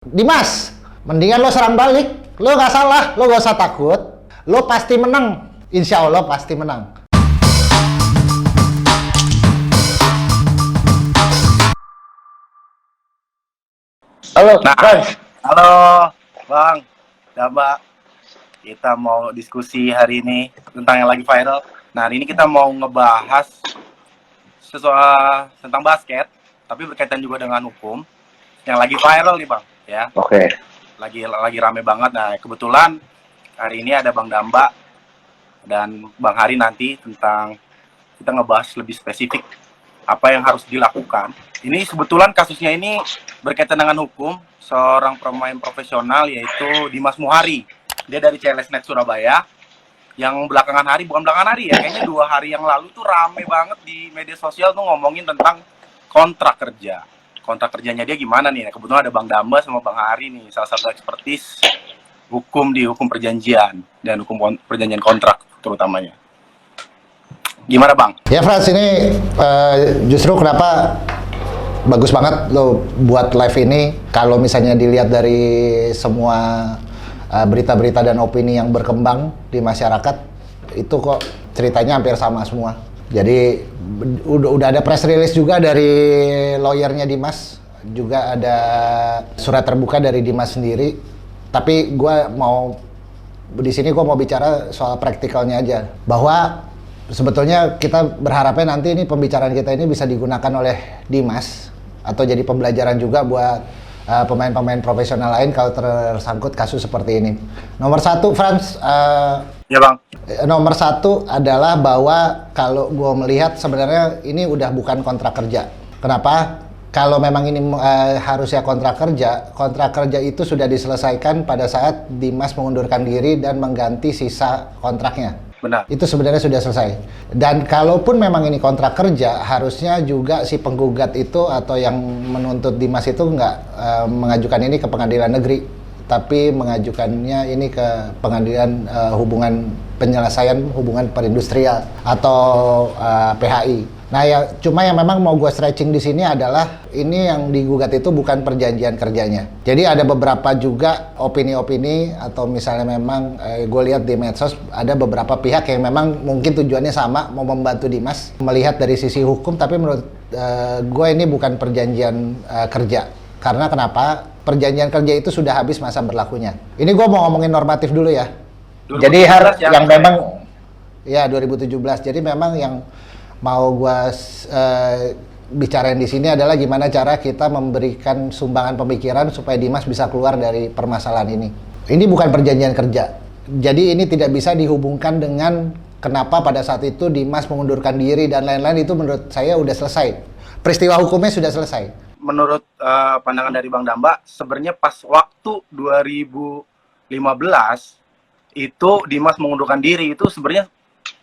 Dimas, mendingan lo serang balik. Lo nggak salah, lo gak usah takut. Lo pasti menang. Insya Allah pasti menang. Halo, Halo Bang, Mbak. Kita mau diskusi hari ini tentang yang lagi viral. Nah, hari ini kita mau ngebahas sesuatu tentang basket, tapi berkaitan juga dengan hukum yang lagi viral nih Bang, ya. Oke. Lagi rame banget. Nah, kebetulan hari ini ada Bang Damba dan Bang Hari nanti tentang kita ngebahas lebih spesifik apa yang harus dilakukan. Ini kebetulan kasusnya ini berkaitan dengan hukum seorang pemain profesional yaitu Dimas Muhari. Dia dari CLSnet Surabaya yang bukan belakangan hari ya, kayaknya 2 hari yang lalu tuh rame banget di media sosial tuh ngomongin tentang kontrak kerja. Kontrak kerjanya dia gimana nih? Nah, kebetulan ada Bang Damba sama Bang Hari nih, salah satu ekspertis hukum perjanjian dan hukum perjanjian kontrak terutamanya. Gimana Bang? Ya Frans, ini justru kenapa bagus banget lo buat live ini. Kalau misalnya dilihat dari semua berita-berita dan opini yang berkembang di masyarakat, itu kok ceritanya hampir sama semua. Jadi udah ada press release juga dari lawyernya Dimas, juga ada surat terbuka dari Dimas sendiri. Tapi di sini gue mau bicara soal praktikalnya aja, bahwa sebetulnya kita berharapnya nanti ini pembicaraan kita ini bisa digunakan oleh Dimas atau jadi pembelajaran juga buat pemain-pemain profesional lain kalau tersangkut kasus seperti ini. Nomor satu, Frans, Ya Bang. nomor satu adalah bahwa kalau gue melihat sebenarnya ini udah bukan kontrak kerja. Kenapa? Kalau memang ini harusnya kontrak kerja itu sudah diselesaikan pada saat Dimas mengundurkan diri dan mengganti sisa kontraknya. Benar. Itu sebenarnya sudah selesai. Dan kalaupun memang ini kontrak kerja, harusnya juga si penggugat itu atau yang menuntut Dimas itu nggak mengajukan ini ke pengadilan negeri, tapi mengajukannya ini ke pengadilan penyelesaian hubungan perindustrial atau PHI. Nah ya, cuma yang memang mau gue stretching di sini adalah ini yang digugat itu bukan perjanjian kerjanya. Jadi ada beberapa juga opini-opini atau misalnya memang gue lihat di medsos ada beberapa pihak yang memang mungkin tujuannya sama, mau membantu Dimas melihat dari sisi hukum, tapi menurut gue ini bukan perjanjian kerja. Karena kenapa? Perjanjian kerja itu sudah habis masa berlakunya. Ini gue mau ngomongin normatif dulu ya. Jadi yang memang ya 2017. Jadi memang yang mau gua bicarain di sini adalah gimana cara kita memberikan sumbangan pemikiran supaya Dimas bisa keluar dari permasalahan ini. Ini bukan perjanjian kerja. Jadi ini tidak bisa dihubungkan dengan kenapa pada saat itu Dimas mengundurkan diri dan lain-lain. Itu menurut saya udah selesai. Peristiwa hukumnya sudah selesai. Menurut pandangan dari Bang Damba, sebenarnya pas waktu 2015 itu Dimas mengundurkan diri itu sebenarnya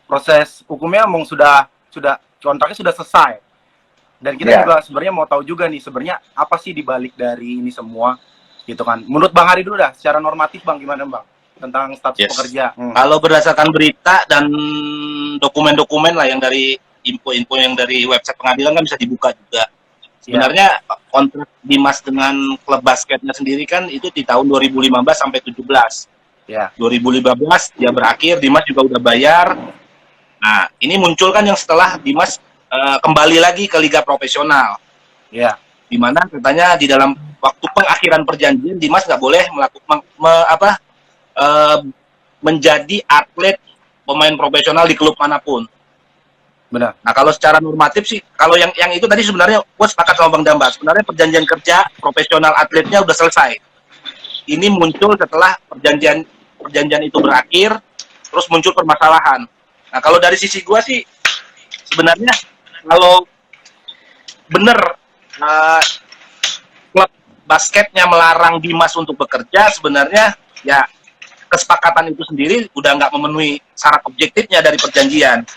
proses hukumnya emang sudah kontraknya sudah selesai. Dan kita juga sebenarnya mau tahu juga nih sebenarnya apa sih dibalik dari ini semua gitu kan. Menurut Bang Hari dulu dah, secara normatif Bang gimana Bang tentang status pekerja? Kalau berdasarkan berita dan dokumen-dokumen lah yang dari info-info yang dari website pengadilan kan bisa dibuka juga. Sebenarnya kontrak Dimas dengan klub basketnya sendiri kan itu di tahun 2015 sampai 17. Ya. 2015 dia berakhir, Dimas juga udah bayar. Nah, ini muncul kan yang setelah Dimas kembali lagi ke liga profesional. Ya. Di mana katanya di dalam waktu pengakhiran perjanjian Dimas nggak boleh menjadi atlet pemain profesional di klub manapun. Benar. Nah, kalau secara normatif sih, kalau yang itu tadi sebenarnya gue sepakat sama Bang Damba. Sebenarnya perjanjian kerja profesional atletnya udah selesai. Ini muncul setelah perjanjian itu berakhir, terus muncul permasalahan. Nah, kalau dari sisi gua sih sebenarnya kalau bener klub basketnya melarang Dimas untuk bekerja, sebenarnya ya kesepakatan itu sendiri udah nggak memenuhi syarat objektifnya dari perjanjian.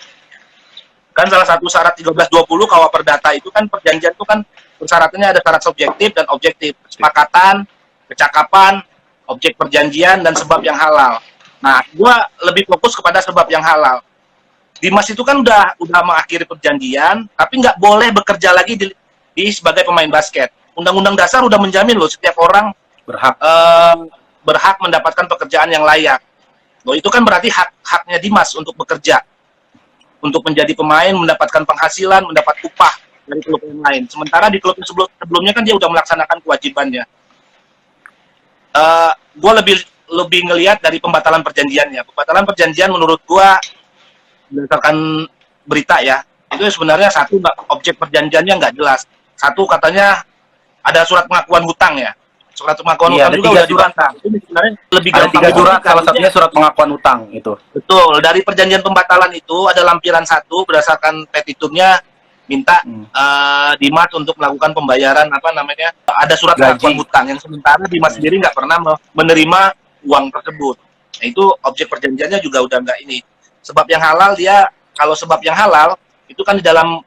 Kan salah satu syarat 1320 KUH Perdata itu kan perjanjian itu kan persyaratannya ada syarat subjektif dan objektif. Kesepakatan, kecakapan, objek perjanjian, dan sebab yang halal. Nah, gua lebih fokus kepada sebab yang halal. Dimas itu kan udah mengakhiri perjanjian, tapi nggak boleh bekerja lagi di sebagai pemain basket. Undang-Undang Dasar udah menjamin loh setiap orang berhak mendapatkan pekerjaan yang layak. Loh, itu kan berarti haknya Dimas untuk bekerja, untuk menjadi pemain, mendapatkan penghasilan, mendapat upah dari klub yang lain. Sementara di klub sebelumnya kan dia udah melaksanakan kewajibannya. Gue lebih ngelihat dari pembatalan perjanjiannya. Pembatalan perjanjian menurut gue berdasarkan berita ya, itu sebenarnya satu, objek perjanjiannya nggak jelas. Satu, katanya ada surat pengakuan hutang ya. Surat pengakuan hutang juga udah dibatalkan. Itu sebenarnya lebih Ada gampang. 3 surat, salah satunya surat pengakuan hutang itu. Betul, dari perjanjian pembatalan itu ada lampiran 1 berdasarkan petitumnya minta Dimas untuk melakukan pembayaran ada surat pengakuan hutang, yang sementara Dimas sendiri nggak pernah menerima uang tersebut. Nah, itu objek perjanjiannya juga udah nggak ini. Sebab yang halal kalau sebab yang halal itu kan di dalam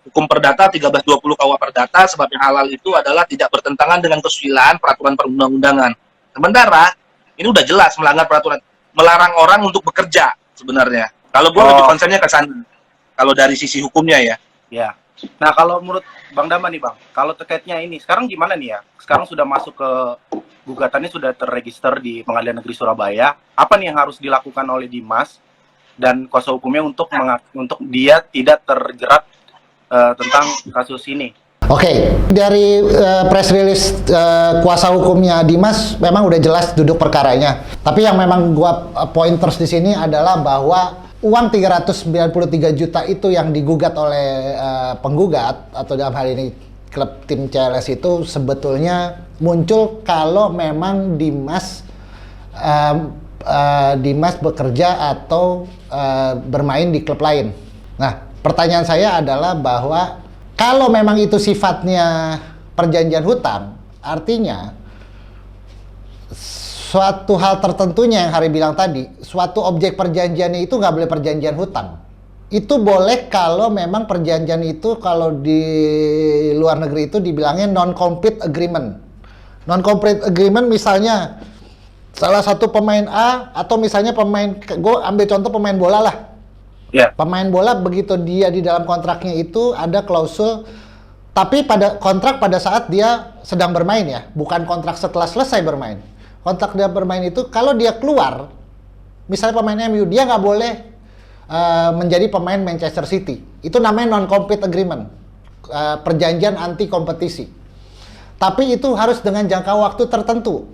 hukum perdata 1320 KUH Perdata, sebab yang halal itu adalah tidak bertentangan dengan kesusilaan peraturan perundang-undangan. Sementara ini udah jelas melanggar peraturan, melarang orang untuk bekerja sebenarnya. Kalau gue lebih konsennya ke sana. Kalau dari sisi hukumnya ya. Ya. Nah, kalau menurut Bang Damba nih Bang, kalau terkaitnya ini sekarang gimana nih ya? Sekarang sudah masuk ke gugatannya, sudah terregister di Pengadilan Negeri Surabaya. Apa nih yang harus dilakukan oleh Dimas dan kuasa hukumnya untuk dia tidak terjerat tentang kasus ini? Oke, dari press release kuasa hukumnya Dimas memang udah jelas duduk perkaranya. Tapi yang memang gua pointers di sini adalah bahwa uang 393 juta itu yang digugat oleh penggugat atau dalam hal ini klub tim CLS itu sebetulnya muncul kalau memang Dimas bekerja atau bermain di klub lain. Nah, pertanyaan saya adalah bahwa kalau memang itu sifatnya perjanjian hutang, artinya suatu hal tertentunya yang Hari bilang tadi, suatu objek perjanjiannya itu nggak boleh perjanjian hutang. Itu boleh kalau memang perjanjian itu kalau di luar negeri itu dibilangnya non-compete agreement. Non-compete agreement misalnya salah satu pemain A atau misalnya gue ambil contoh pemain bola lah. Yeah. Pemain bola begitu dia di dalam kontraknya itu ada klausul, tapi pada kontrak pada saat dia sedang bermain ya, bukan kontrak setelah selesai bermain. Kontrak dia bermain itu kalau dia keluar, misalnya pemain MU, dia nggak boleh menjadi pemain Manchester City. Itu namanya non-compete agreement, perjanjian anti kompetisi. Tapi itu harus dengan jangka waktu tertentu.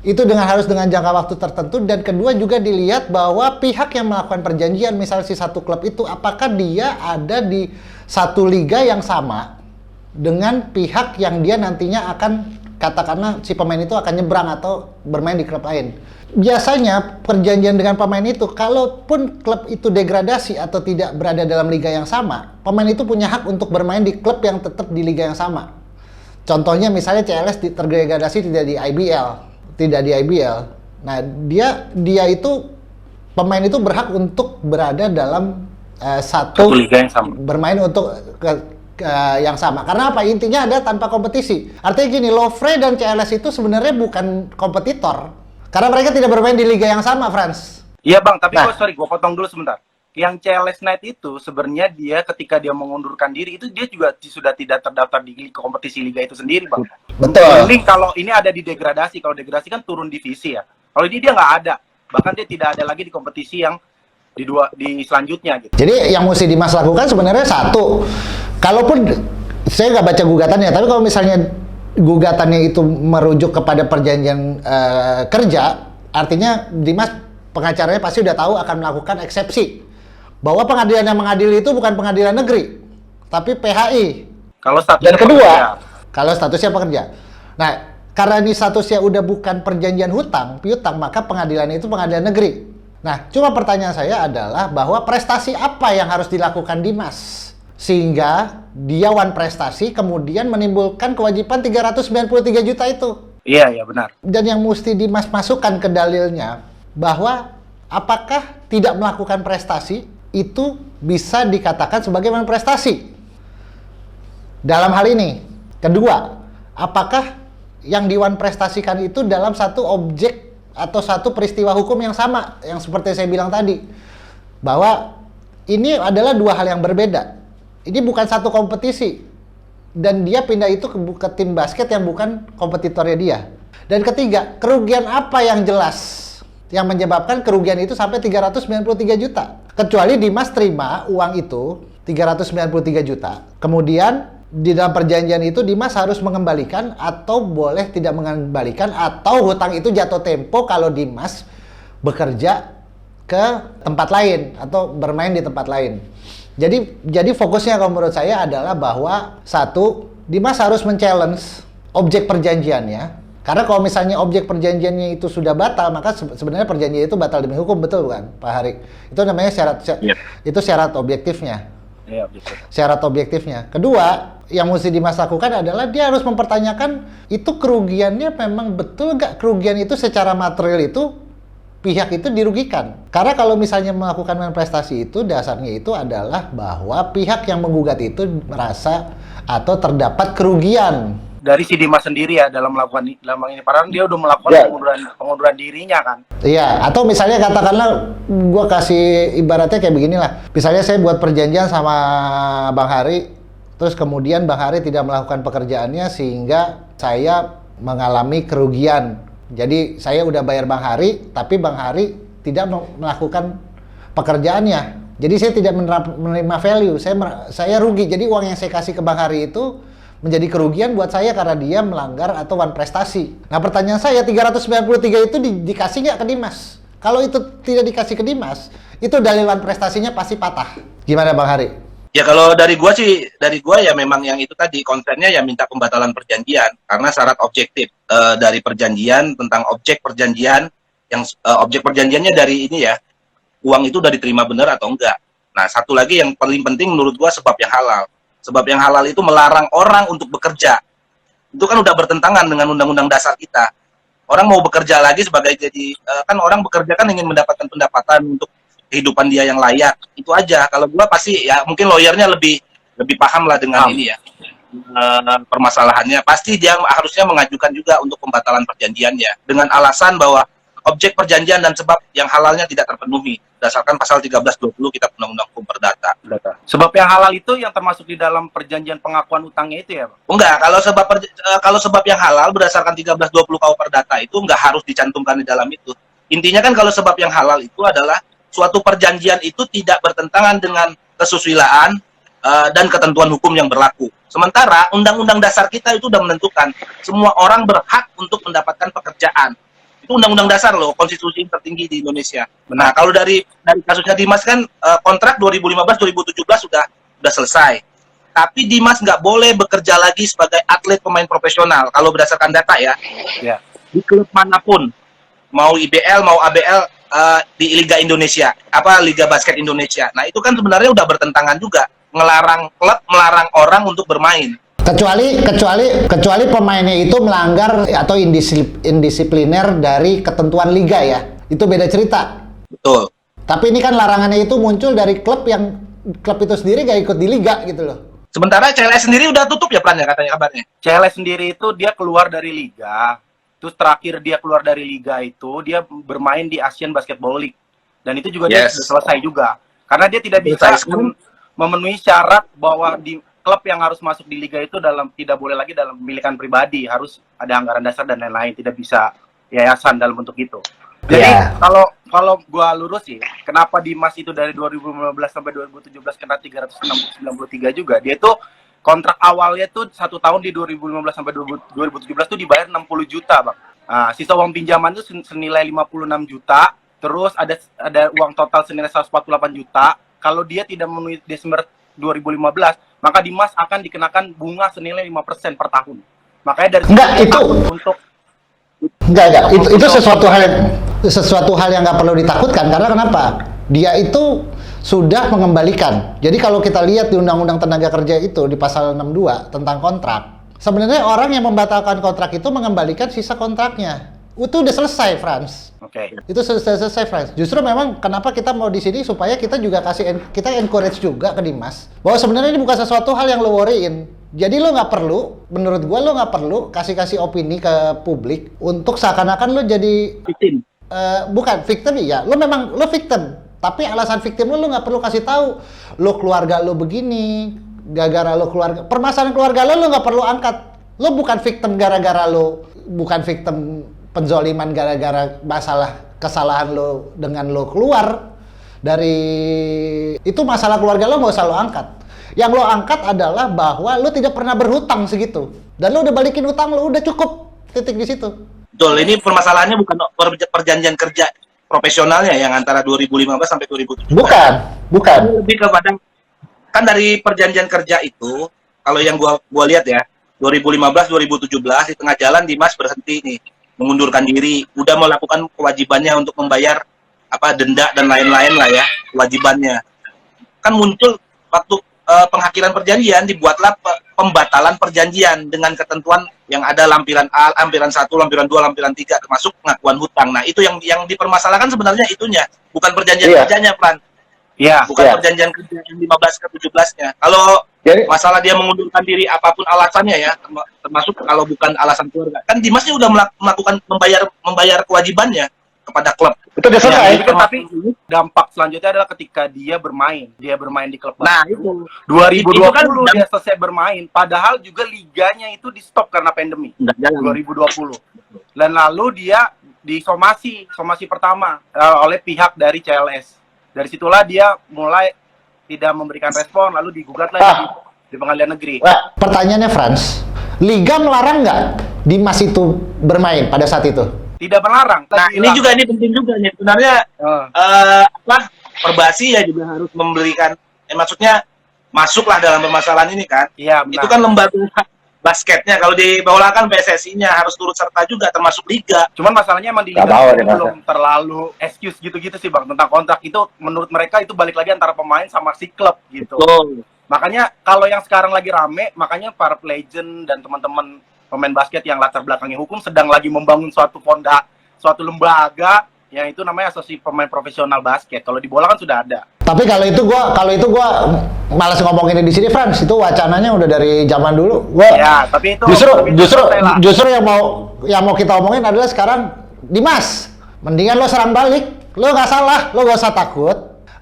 Harus dengan jangka waktu tertentu, dan kedua juga dilihat bahwa pihak yang melakukan perjanjian, misalnya si satu klub itu, apakah dia ada di satu liga yang sama dengan pihak yang dia nantinya akan, katakanlah si pemain itu akan nyebrang atau bermain di klub lain. Biasanya perjanjian dengan pemain itu, kalaupun klub itu degradasi atau tidak berada dalam liga yang sama, pemain itu punya hak untuk bermain di klub yang tetap di liga yang sama. Contohnya misalnya CLS terdegradasi tidak di IBL. Nah, dia itu pemain itu berhak untuk berada dalam satu liga yang sama, bermain untuk yang sama. Karena apa? Intinya ada tanpa kompetisi. Artinya gini, Lovre dan CLS itu sebenarnya bukan kompetitor. Karena mereka tidak bermain di liga yang sama, Frans. Iya Bang, tapi gue potong dulu sebentar. Yang CLS Knight itu sebenarnya dia ketika dia mengundurkan diri itu dia juga sudah tidak terdaftar di kompetisi liga itu sendiri Bang. Betul. Mending kalau ini ada di degradasi, kalau degradasi kan turun divisi ya. Kalau ini dia nggak ada, bahkan dia tidak ada lagi di kompetisi yang di selanjutnya gitu. Jadi yang mesti Dimas lakukan sebenarnya satu, kalaupun saya nggak baca gugatannya, tapi kalau misalnya gugatannya itu merujuk kepada perjanjian kerja, artinya Dimas pengacaranya pasti udah tahu akan melakukan eksepsi bahwa pengadilan yang mengadili itu bukan pengadilan negeri, tapi PHI. Kalau statusnya Dan kedua, pekerja. kalau statusnya pekerja. Nah, karena ini statusnya udah bukan perjanjian hutang, piutang, maka pengadilan itu pengadilan negeri. Nah, cuma pertanyaan saya adalah bahwa prestasi apa yang harus dilakukan Dimas sehingga dia wan prestasi kemudian menimbulkan kewajiban 393 juta itu. Iya, benar. Dan yang mesti Dimas masukkan ke dalilnya bahwa apakah tidak melakukan prestasi itu bisa dikatakan sebagai prestasi dalam hal ini. Kedua, apakah yang diwan prestasikan itu dalam satu objek atau satu peristiwa hukum yang sama, yang seperti saya bilang tadi, bahwa ini adalah dua hal yang berbeda. Ini bukan satu kompetisi. dan dia pindah itu ke tim basket yang bukan kompetitornya dia. Dan ketiga, kerugian apa yang jelas yang menyebabkan kerugian itu sampai 393 juta? Kecuali Dimas terima uang itu 393 juta. Kemudian di dalam perjanjian itu Dimas harus mengembalikan atau boleh tidak mengembalikan, atau hutang itu jatuh tempo kalau Dimas bekerja ke tempat lain atau bermain di tempat lain. Jadi fokusnya kalau menurut saya adalah bahwa satu, Dimas harus men-challenge objek perjanjiannya. Karena kalau misalnya objek perjanjiannya itu sudah batal, maka sebenarnya perjanjian itu batal demi hukum, betul bukan, Pak Hari? Itu namanya itu syarat objektifnya. Iya, betul. Syarat objektifnya. Kedua, yang mesti Dimas lakukan adalah dia harus mempertanyakan itu kerugiannya memang betul nggak, kerugian itu secara material itu pihak itu dirugikan. Karena kalau misalnya melakukan manifestasi itu, dasarnya itu adalah bahwa pihak yang menggugat itu merasa atau terdapat kerugian. Dari si Dimas sendiri ya dalam melakukan ini, padahal dia udah melakukan pengunduran dirinya kan. Iya, atau misalnya katakanlah gua kasih ibaratnya kayak beginilah. Misalnya saya buat perjanjian sama Bang Hari, terus kemudian Bang Hari tidak melakukan pekerjaannya sehingga saya mengalami kerugian. Jadi saya udah bayar Bang Hari, tapi Bang Hari tidak melakukan pekerjaannya. Jadi saya tidak menerima value, saya rugi. Jadi uang yang saya kasih ke Bang Hari itu menjadi kerugian buat saya karena dia melanggar atau wan prestasi. Nah pertanyaan saya, 393 itu dikasih nggak ke Dimas? Kalau itu tidak dikasih ke Dimas, itu dalil wan prestasinya pasti patah. Gimana Bang Hari? Ya kalau dari gua ya memang yang itu tadi kontennya ya minta pembatalan perjanjian karena syarat objektif dari perjanjian tentang objek perjanjian yang objek perjanjiannya dari ini ya, uang itu udah diterima benar atau enggak. Nah satu lagi yang paling penting menurut gua sebab yang halal. Sebab yang halal itu melarang orang untuk bekerja. Itu kan udah bertentangan dengan undang-undang dasar kita. Orang mau bekerja lagi sebagai kan orang bekerja kan ingin mendapatkan pendapatan untuk kehidupan dia yang layak. Itu aja. Kalau gua pasti ya mungkin lawyernya lebih paham lah dengan ini ya. Permasalahannya pasti dia harusnya mengajukan juga untuk pembatalan perjanjiannya dengan alasan bahwa objek perjanjian dan sebab yang halalnya tidak terpenuhi berdasarkan pasal 1320 Kitab Undang-Undang Hukum Perdata. Sebab yang halal itu yang termasuk di dalam perjanjian pengakuan utangnya itu ya, Pak? Enggak, kalau sebab yang halal berdasarkan 1320 KUH Perdata itu enggak harus dicantumkan di dalam itu. Intinya kan kalau sebab yang halal itu adalah suatu perjanjian itu tidak bertentangan dengan kesusilaan dan ketentuan hukum yang berlaku. Sementara undang-undang dasar kita itu sudah menentukan semua orang berhak untuk mendapatkan pekerjaan. Itu undang-undang dasar loh, konstitusi tertinggi di Indonesia. Nah, kalau dari kasusnya Dimas kan kontrak 2015-2017 sudah selesai. Tapi Dimas nggak boleh bekerja lagi sebagai atlet pemain profesional kalau berdasarkan data ya. Ya. Di klub manapun, mau IBL, mau ABL di Liga Indonesia, Liga Basket Indonesia. Nah, itu kan sebenarnya udah bertentangan juga, ngelarang klub, melarang orang untuk bermain. Kecuali pemainnya itu melanggar atau indisipliner dari ketentuan liga ya. Itu beda cerita. Betul. Tapi ini kan larangannya itu muncul dari klub itu sendiri gak ikut di liga gitu loh. Sementara CLS sendiri udah tutup ya plannya katanya kabarnya. CLS sendiri itu dia keluar dari liga. Terus terakhir dia keluar dari liga itu dia bermain di Asian Basketball League. Dan itu juga dia sudah selesai juga. Karena dia tidak bisa memenuhi syarat bahwa di klub yang harus masuk di liga itu tidak boleh lagi dalam pemilikan pribadi, harus ada anggaran dasar dan lain-lain, tidak bisa yayasan dalam bentuk itu. Jadi kalau gua lurus sih, kenapa Dimas itu dari 2015 sampai 2017 kena 393 juga? Dia itu kontrak awalnya tuh 1 tahun di 2015 sampai 2017 tuh dibayar 60 juta, Bang. Nah, sisa uang pinjaman itu senilai 56 juta, terus ada uang total senilai 148 juta. Kalau dia tidak memenuhi Desember 2015, maka Dimas akan dikenakan bunga senilai 5% per tahun. Makanya dari itu sesuatu hal yang nggak perlu ditakutkan. Karena kenapa? Dia itu sudah mengembalikan. Jadi kalau kita lihat di Undang-Undang Tenaga Kerja itu di pasal 62 tentang kontrak, sebenarnya orang yang membatalkan kontrak itu mengembalikan sisa kontraknya. Itu udah selesai, Frans. Oke. Itu sudah selesai, Frans. Justru memang kenapa kita mau di sini supaya kita juga kita encourage juga ke Dimas bahwa sebenarnya ini bukan sesuatu hal yang lo worryin. Jadi lo nggak perlu, menurut gua lo nggak perlu kasih opini ke publik untuk seakan-akan lo jadi victim. Bukan victim ya. Lo memang victim, tapi alasan victim lo nggak perlu kasih tahu. Lo keluarga lo begini, gara-gara lo keluarga, permasalahan keluarga lo nggak perlu angkat. Lo bukan victim gara-gara lo, bukan victim penzoliman gara-gara masalah kesalahan lo dengan lo keluar dari itu, masalah keluarga lo nggak usah lo angkat. Yang lo angkat adalah bahwa lo tidak pernah berhutang segitu dan lo udah balikin hutang lo, udah cukup, titik di situ. Betul, ini permasalahannya bukan perjanjian kerja profesionalnya yang antara 2015 sampai 2017. Bukan. Lebih kepada, kan dari perjanjian kerja itu, kalau yang gua lihat ya, 2015 2017 di tengah jalan Dimas berhenti nih, mengundurkan diri, udah melakukan kewajibannya untuk membayar denda dan lain-lain lah ya, kewajibannya. Kan muncul waktu penghakiran perjanjian, dibuatlah pembatalan perjanjian dengan ketentuan yang ada lampiran A, lampiran 1, lampiran 2, lampiran 3, termasuk pengakuan hutang. Nah, itu yang dipermasalahkan sebenarnya itunya, bukan perjanjian kerjanya, Pran. Iya. Bukan perjanjian kerja yang 15 ke 17-nya. Kalau masalah dia mengundurkan diri apapun alasannya ya, termasuk kalau bukan alasan keluarga. Kan Dimasnya udah melakukan membayar kewajibannya kepada klub. Itu udah selesai. Tapi dampak selanjutnya adalah ketika dia bermain di klub. Nah, itu 2020 itu kan dia selesai bermain, padahal juga liganya itu di stop karena pandemi. 2020. Dan lalu dia disomasi pertama oleh pihak dari CLS. Dari situlah dia mulai tidak memberikan respon, lalu digugat lagi di pengadilan negeri. Pertanyaannya Frans, Liga melarang nggak Dimas itu bermain pada saat itu? Tidak melarang. Nah, ini penting juga nih. Sebenarnya Perbasi ya juga harus memberikan, maksudnya masuklah dalam permasalahan ini kan. Iya, benar. Itu kan lembaga basketnya, kalau di bola kan PSSI-nya harus turut serta juga, termasuk liga. Cuman masalahnya emang di liga belum terlalu excuse gitu-gitu sih Bang, tentang kontrak itu menurut mereka itu balik lagi antara pemain sama si klub gitu. Betul. Makanya kalau yang sekarang lagi rame, makanya para legend dan teman-teman pemain basket yang latar belakangnya hukum sedang lagi membangun suatu lembaga yang itu namanya Asosiasi Pemain Profesional Basket. Kalau di bola kan sudah ada. Tapi kalau itu gua malas ngomongin di sini, Frans. Itu wacananya udah dari zaman dulu. Tapi itu justru yang mau kita omongin adalah sekarang Dimas. Mendingan lo serang balik. Lo nggak salah, lo nggak usah takut.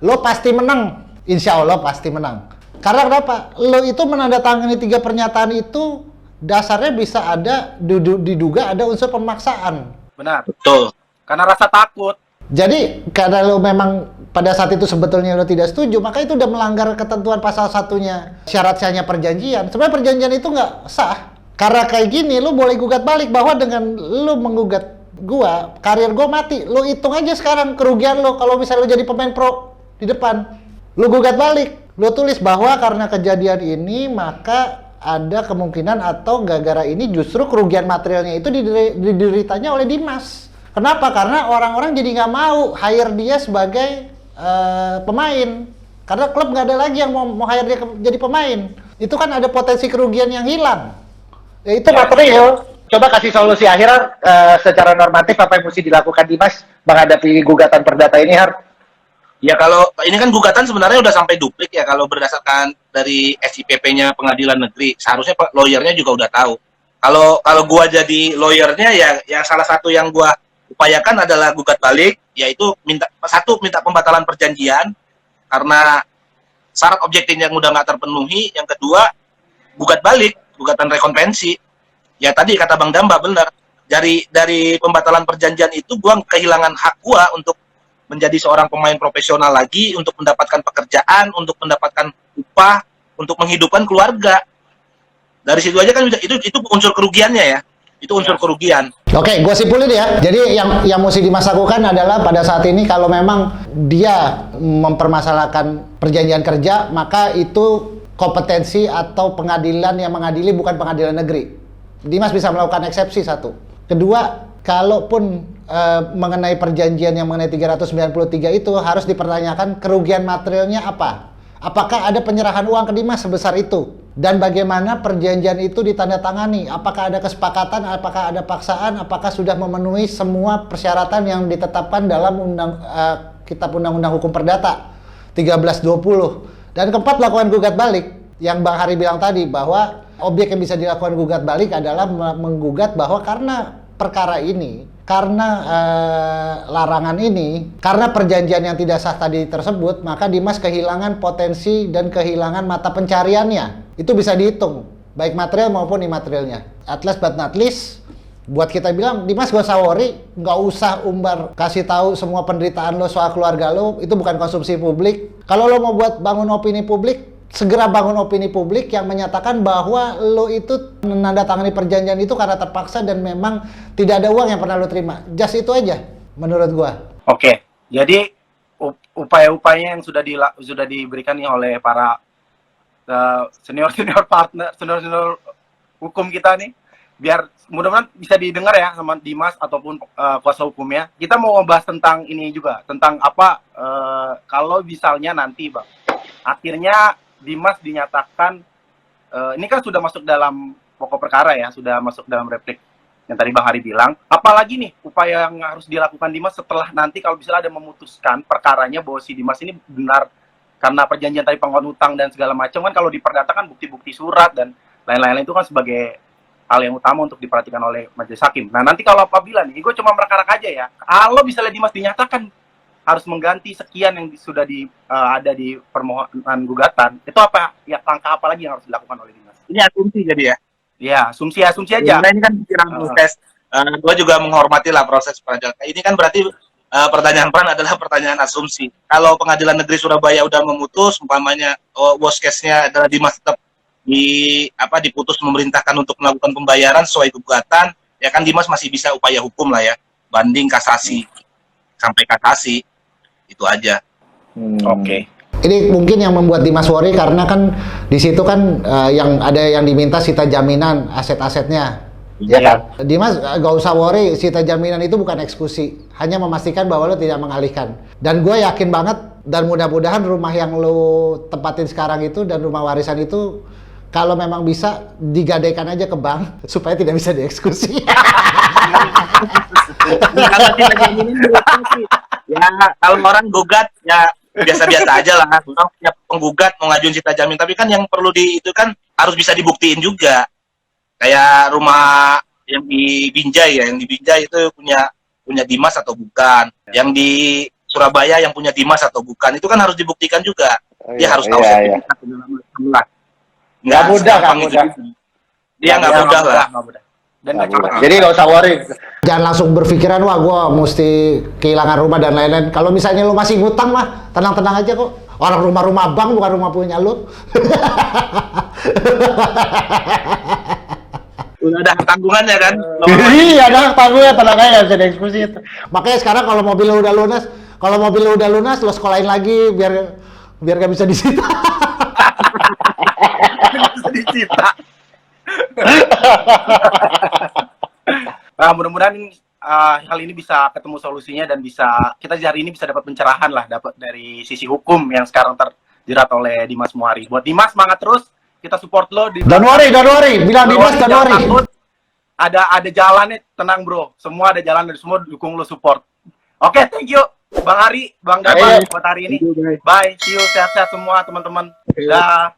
Lo pasti menang. Insya Allah pasti menang. Karena kenapa? Lo itu menandatangani 3 pernyataan itu dasarnya bisa diduga ada unsur pemaksaan. Benar. Betul. Karena rasa takut. Jadi, karena lo memang pada saat itu sebetulnya lo tidak setuju, maka itu udah melanggar ketentuan pasal 1-nya syarat-syaratnya perjanjian. Sebenarnya perjanjian itu nggak sah. Karena kayak gini, lo boleh gugat balik bahwa dengan lo menggugat gua, karir gua mati. Lo hitung aja sekarang kerugian lo kalau misalnya lo jadi pemain pro di depan. Lo gugat balik. Lo tulis bahwa karena kejadian ini, maka ada kemungkinan atau gara-gara ini justru kerugian materialnya itu dideritanya oleh Dimas. Kenapa? Karena orang-orang jadi nggak mau hire dia sebagai pemain. Karena klub nggak ada lagi yang mau hire dia jadi pemain. Itu kan ada potensi kerugian yang hilang. Ya, itu material. Coba kasih solusi akhir secara normatif apa yang mesti dilakukan Dimas menghadapi gugatan perdata ini, Har? Ya kalau ini kan gugatan sebenarnya udah sampai duplik ya, kalau berdasarkan dari SIPP-nya pengadilan negeri. Seharusnya lawyernya juga udah tahu. Kalau gua jadi lawyernya ya salah satu yang gua upayakan adalah gugat balik, yaitu minta pembatalan perjanjian karena syarat objektif yang udah nggak terpenuhi. Yang kedua, gugat balik, gugatan rekonvensi. Ya tadi kata Bang Damba benar, dari pembatalan perjanjian itu gua kehilangan hak gua untuk menjadi seorang pemain profesional lagi, untuk mendapatkan pekerjaan, untuk mendapatkan upah, untuk menghidupkan keluarga. Dari situ aja kan itu unsur kerugiannya ya. Itu unsur kerugian. Oke, gue simpulin ya. Jadi yang mesti Dimas lakukan adalah pada saat ini kalau memang dia mempermasalahkan perjanjian kerja, maka itu kompetensi atau pengadilan yang mengadili bukan pengadilan negeri. Dimas bisa melakukan eksepsi satu. Kedua, kalaupun mengenai perjanjian yang mengenai 393 itu harus dipertanyakan kerugian materialnya apa. Apakah ada penyerahan uang ke Dimas sebesar itu? Dan bagaimana perjanjian itu ditandatangani? Apakah ada kesepakatan? Apakah ada paksaan? Apakah sudah memenuhi semua persyaratan yang ditetapkan dalam Kitab Undang-Undang Hukum Perdata 1320? Dan keempat, lakukan gugat balik. Yang Bang Hari bilang tadi bahwa objek yang bisa dilakukan gugat balik adalah menggugat bahwa karena perkara ini karena larangan ini, karena perjanjian yang tidak sah tadi tersebut, maka Dimas kehilangan potensi dan kehilangan mata pencariannya. Itu bisa dihitung, baik material maupun imaterialnya. At last but not least, buat kita bilang, Dimas gak usah worry, gak usah umbar kasih tahu semua penderitaan lo soal keluarga lo, itu bukan konsumsi publik. Kalau lo mau buat bangun opini publik, segera bangun opini publik yang menyatakan bahwa lo itu menandatangani perjanjian itu karena terpaksa dan memang tidak ada uang yang pernah lo terima. Just itu aja, menurut gua. Oke, jadi upaya-upaya yang sudah diberikan nih oleh para senior partner, senior hukum kita nih, biar mudah-mudahan bisa didengar ya sama Dimas ataupun kuasa hukumnya. Kita mau membahas tentang ini juga, tentang apa kalau misalnya nanti Bang, akhirnya Dimas dinyatakan, ini kan sudah masuk dalam pokok perkara ya, sudah masuk dalam replik yang tadi Bang Hari bilang. Apalagi nih upaya yang harus dilakukan Dimas setelah nanti kalau misalnya ada memutuskan perkaranya bahwa si Dimas ini benar karena perjanjian tadi penguatan utang dan segala macam, kan kalau diperdatakan bukti-bukti surat dan lain-lain itu kan sebagai hal yang utama untuk diperhatikan oleh majelis hakim. Nah nanti kalau apabila nih, gue cuma merekarek aja ya, kalau misalnya Dimas dinyatakan harus mengganti sekian yang sudah ada di permohonan gugatan, itu apa ya, langkah apa lagi yang harus dilakukan oleh Dimas? Ini asumsi jadi ya. Ya, asumsi aja. Nah, ini kan pikiran proses. Gue juga menghormati lah proses peradilan. Ini kan berarti pertanyaan Pran adalah pertanyaan asumsi. Kalau Pengadilan Negeri Surabaya udah memutus, umpamanya worst case-nya adalah Dimas tetap diputus memerintahkan untuk melakukan pembayaran sesuai gugatan, ya kan Dimas masih bisa upaya hukum lah ya, banding, kasasi, sampai kasasi. Itu aja. Oke. Ini mungkin yang membuat Dimas worry karena kan di situ kan yang ada yang diminta sita jaminan aset-asetnya. Ya kan? Dimas gak usah worry, sita jaminan itu bukan eksekusi, hanya memastikan bahwa lo tidak mengalihkan. Dan gue yakin banget dan mudah-mudahan rumah yang lo tempatin sekarang itu dan rumah warisan itu kalau memang bisa digadaikan aja ke bank supaya tidak bisa dieksekusi. Kalau tidak ini ya kalau orang gugat ya biasa-biasa aja lah. Orang punya penggugat mau ngajuin sita jamin, tapi kan yang perlu itu kan harus bisa dibuktiin juga. Kayak rumah yang di Binjai ya, yang di Binjai itu punya Dimas atau bukan. Yang di Surabaya yang punya Dimas atau bukan, itu kan harus dibuktikan juga. Dia harus tahu sertifikat segala macam. Nggak mudah. Dia nggak mudah lah. Dan nggak cepat. Jadi nggak usah worry. Jangan langsung berpikiran, wah gue mesti kehilangan rumah dan lain-lain. Kalau misalnya lu masih ngutang mah, tenang-tenang aja kok. Orang rumah bank bukan rumah punya lu. Udah ada tanggungannya kan? Iya, ada tanggungan, tenang aja, nggak bisa dieksekusi itu. Makanya sekarang kalau mobilnya udah lunas, lo sekolahin lagi biar gak bisa disita. Bisa disita. Nah, mudah-mudahan hal ini bisa ketemu solusinya dan kita hari ini bisa dapat pencerahan lah, dapat dari sisi hukum yang sekarang terjerat oleh Dimas Muhari. Buat Dimas, semangat terus, kita support lo. Don't worry, bilang Dimas don't worry. Ada jalannya, tenang bro, semua ada jalan dan semua dukung lo, support. Oke, thank you Bang Hari, Bang Daba buat hari ini. Bye, see you, sehat-sehat semua teman-teman. Dah.